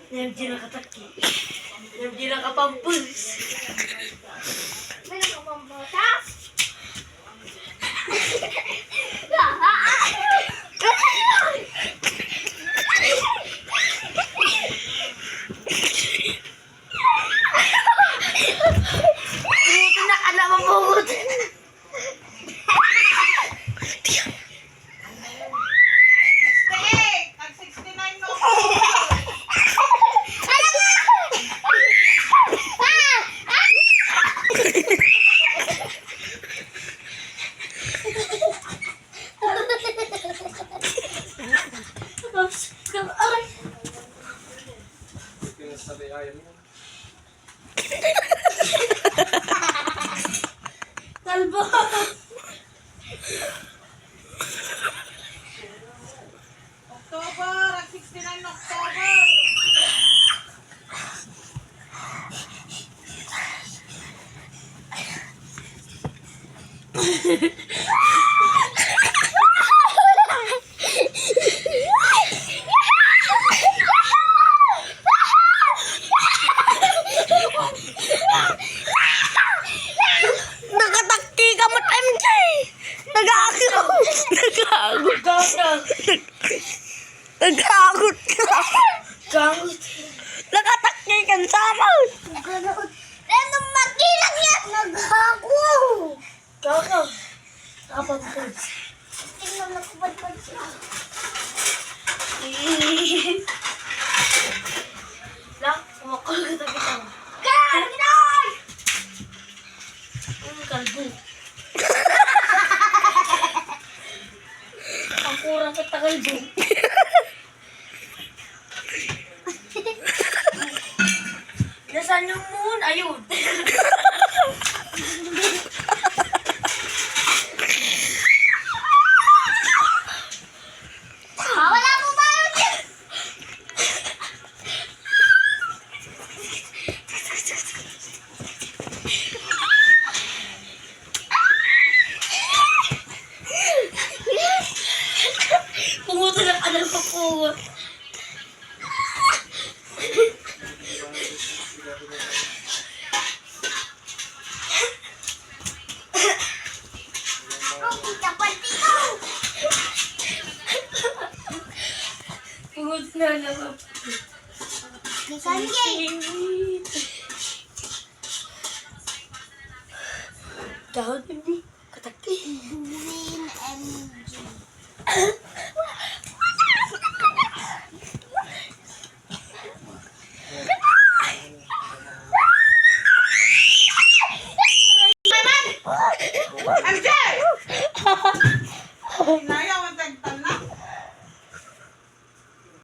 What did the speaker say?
Hindi nakataki. Hindi nakapampus. May nakapampusa? Buto na ka na mabugot. Kalbo. October, 69 October. Nakatakti ka mo, MJ! Nag-aagot! Nag-aagot! Nag-aagot ka! Gangot. Nakatakti ka sa akin! Anong makilang yan? Nag-aagot! Kaka. Nakapampus. Tingnan mo kubad-bad siya. Lang, kumakul ka kita. Kanoy! Ang kalbo. Ang kurang kita kalbo. Nasaan yung moon? Ayun. Wala mo ba yun? Pumunta na ka ng pakuha. Pumunta na naman. Dahon hindi. Katakti. MJ!